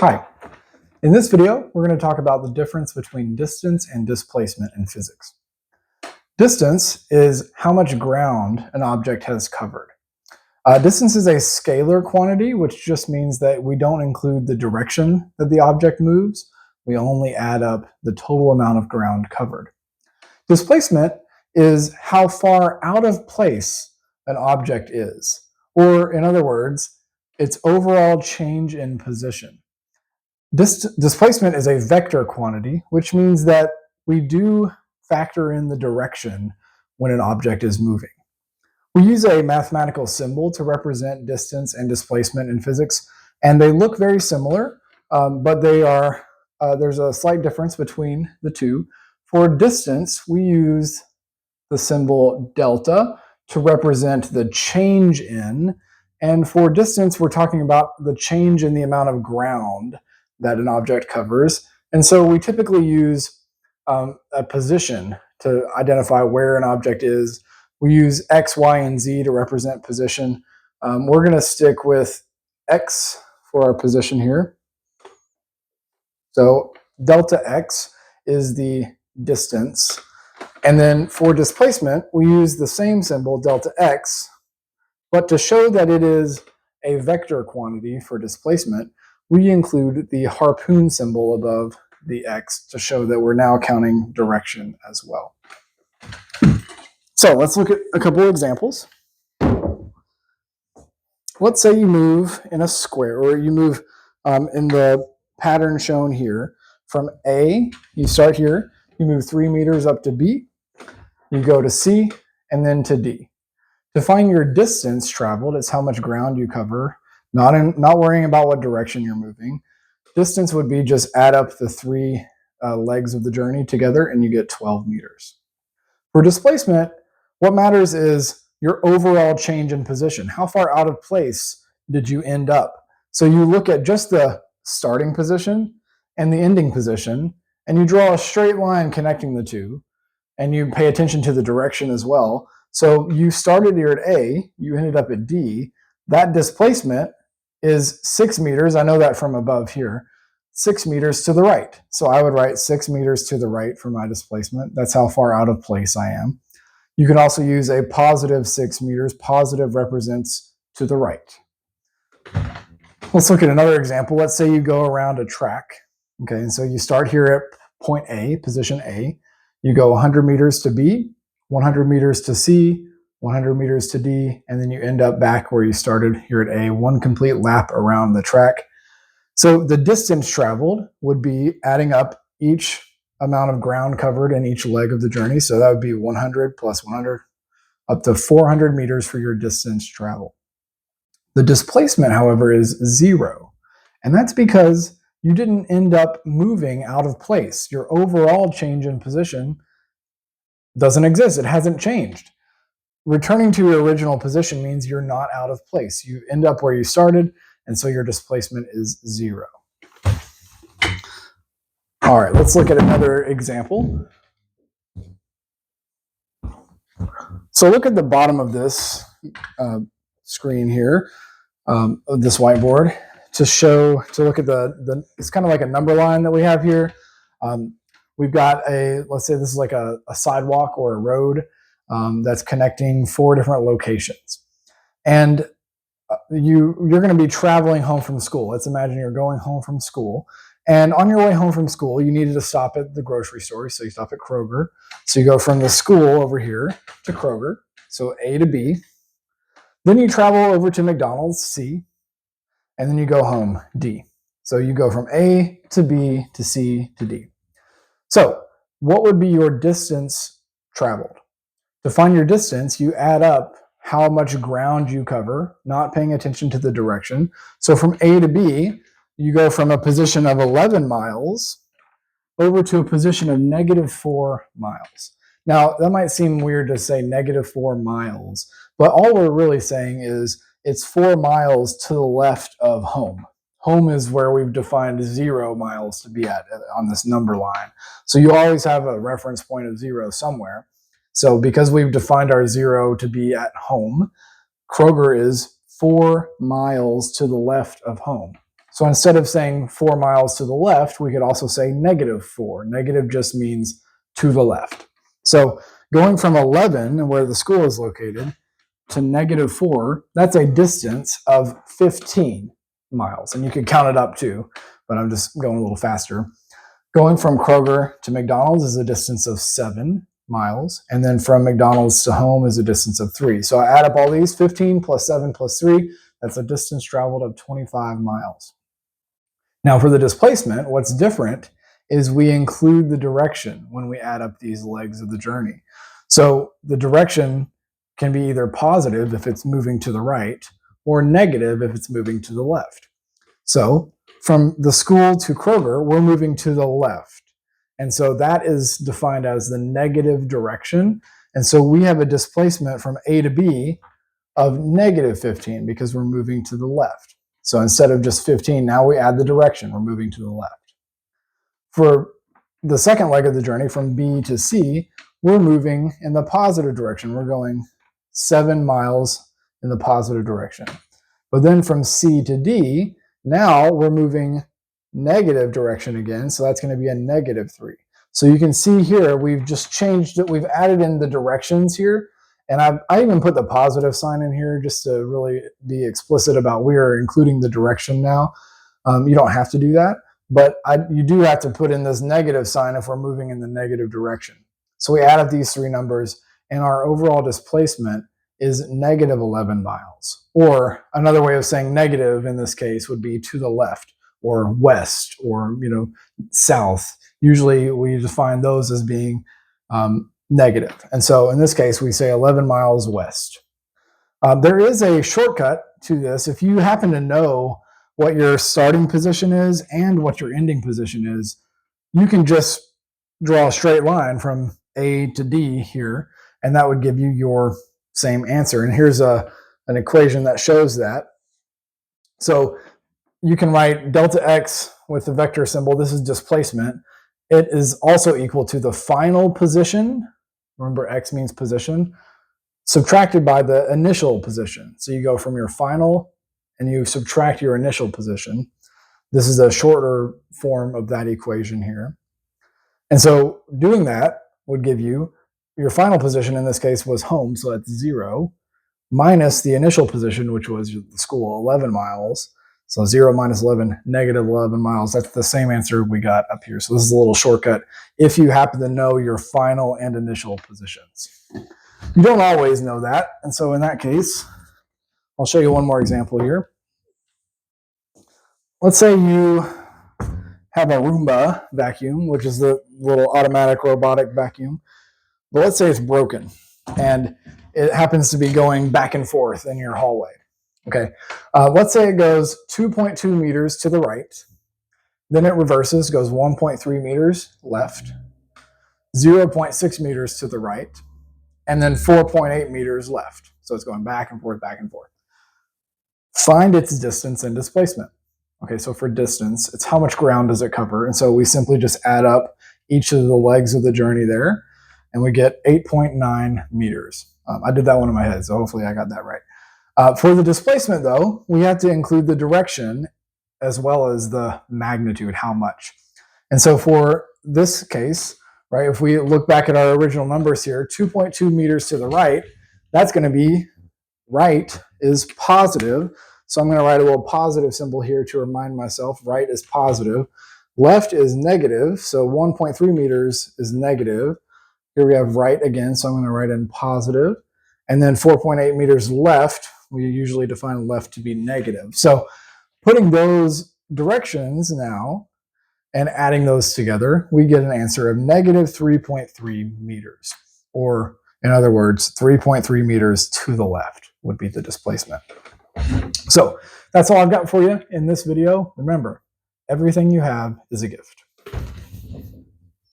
Hi. In this video, we're going to talk about the difference between distance and displacement in physics. Distance is how much ground an object has covered. Distance is a scalar quantity, which just means that we don't include the direction that the object moves. We only add up the total amount of ground covered. Displacement is how far out of place an object is, or in other words, its overall change in position. Displacement is a vector quantity, which means that we do factor in the direction when an object is moving. We use a mathematical symbol to represent distance and displacement in physics, and they look very similar, but there's a slight difference between the two. For distance, we use the symbol delta to represent the change in, and for distance, we're talking about the change in the amount of ground that an object covers. And so we typically use a position to identify where an object is. We use X, Y, and Z to represent position. We're going to stick with X for our position here. So delta X is the distance. And then for displacement, we use the same symbol, delta X, but to show that it is a vector quantity for displacement, we include the harpoon symbol above the X to show that we're now counting direction as well. So let's look at a couple of examples. Let's say you move in a square, or you move in the pattern shown here from A, you start here, you move 3 meters up to B, you go to C, and then to D. To find your distance traveled, it's how much ground you cover, not worrying about what direction you're moving. Distance would be just add up the three legs of the journey together and you get 12 meters. For displacement, what matters is your overall change in position. How far out of place did you end up? So you look at just the starting position and the ending position, and you draw a straight line connecting the two, and you pay attention to the direction as well. So you started here at A, you ended up at D. That displacement is 6 meters. I know that from above here. 6 meters to the right. So I would write 6 meters to the right for my displacement. That's how far out of place I am. You can also use a positive 6 meters. Positive represents to the right. Let's look at another example. Let's say you go around a track. Okay, and so you start here at point A, position A. You go 100 meters to B, 100 meters to C, 100 meters to D, and then you end up back where you started here at A, one complete lap around the track. So the distance traveled would be adding up each amount of ground covered in each leg of the journey. So that would be 100 plus 100, up to 400 meters for your distance traveled. The displacement, however, is 0. And that's because you didn't end up moving out of place. Your overall change in position doesn't exist. It hasn't changed. Returning to your original position means you're not out of place. You end up where you started, and so your displacement is 0. All right, let's look at another example. So look at the bottom of this screen here, this whiteboard, to look at it's kind of like a number line that we have here. We've got let's say this is like a sidewalk or a road that's connecting 4 different locations. And you're going to be traveling home from school. Let's imagine you're going home from school. And on your way home from school, you needed to stop at the grocery store. So you stop at Kroger. So you go from the school over here to Kroger. So A to B. Then you travel over to McDonald's, C. And then you go home, D. So you go from A to B to C to D. So what would be your distance traveled? To find your distance, you add up how much ground you cover, not paying attention to the direction. So from A to B, you go from a position of 11 miles over to a position of -4 miles. Now, that might seem weird to say -4 miles, but all we're really saying is it's 4 miles to the left of home. Home is where we've defined 0 miles to be at on this number line. So you always have a reference point of 0 somewhere. So because we've defined our 0 to be at home, Kroger is 4 miles to the left of home. So instead of saying 4 miles to the left, we could also say -4. Negative just means to the left. So going from 11, where the school is located, to -4, that's a distance of 15 miles. And you could count it up too, but I'm just going a little faster. Going from Kroger to McDonald's is a distance of 7 miles. And then from McDonald's to home is a distance of 3. So I add up all these, 15 plus 7 plus 3, that's a distance traveled of 25 miles. Now for the displacement, what's different is we include the direction when we add up these legs of the journey. So the direction can be either positive if it's moving to the right or negative if it's moving to the left. So from the school to Kroger, we're moving to the left. And so that is defined as the negative direction. And so we have a displacement from A to B of -15 because we're moving to the left. So instead of just 15, now we add the direction. We're moving to the left. For the second leg of the journey, from B to C, we're moving in the positive direction. We're going 7 miles in the positive direction. But then from C to D, now we're moving negative direction again. So that's going to be a -3. So you can see here, we've just changed it. We've added in the directions here. And I even put the positive sign in here just to really be explicit about we are including the direction now. You don't have to do that, but you do have to put in this negative sign if we're moving in the negative direction. So we add up these three numbers, and our overall displacement is -11 miles. Or another way of saying negative in this case would be to the left or west or south. Usually we define those as being negative. And so in this case, we say 11 miles west. There is a shortcut to this. If you happen to know what your starting position is and what your ending position is, you can just draw a straight line from A to D here, and that would give you your same answer. And here's an equation that shows that. So you can write delta x with the vector symbol. This is displacement. It is also equal to the final position. Remember, x means position, subtracted by the initial position. So you go from your final and you subtract your initial position. This is a shorter form of that equation here. And so doing that would give you your final position in this case was home, so that's 0, minus the initial position, which was the school, 11 miles. So 0 minus 11, -11 miles. That's the same answer we got up here. So this is a little shortcut if you happen to know your final and initial positions. You don't always know that. And so in that case, I'll show you one more example here. Let's say you have a Roomba vacuum, which is the little automatic robotic vacuum. But let's say it's broken and it happens to be going back and forth in your hallway. Okay, let's say it goes 2.2 meters to the right, then it reverses, goes 1.3 meters left, 0.6 meters to the right, and then 4.8 meters left. So it's going back and forth, back and forth. Find its distance and displacement. Okay, so for distance, it's how much ground does it cover? And so we simply just add up each of the legs of the journey there, and we get 8.9 meters. I did that one in my head, so hopefully I got that right. For the displacement, though, we have to include the direction as well as the magnitude, how much. And so for this case, right, if we look back at our original numbers here, 2.2 meters to the right, that's going to be right is positive. So I'm going to write a little positive symbol here to remind myself right is positive. Left is negative, so 1.3 meters is negative. Here we have right again, so I'm going to write in positive. And then 4.8 meters left, we usually define left to be negative. So putting those directions now and adding those together, we get an answer of -3.3 meters. Or in other words, 3.3 meters to the left would be the displacement. So that's all I've got for you in this video. Remember, everything you have is a gift.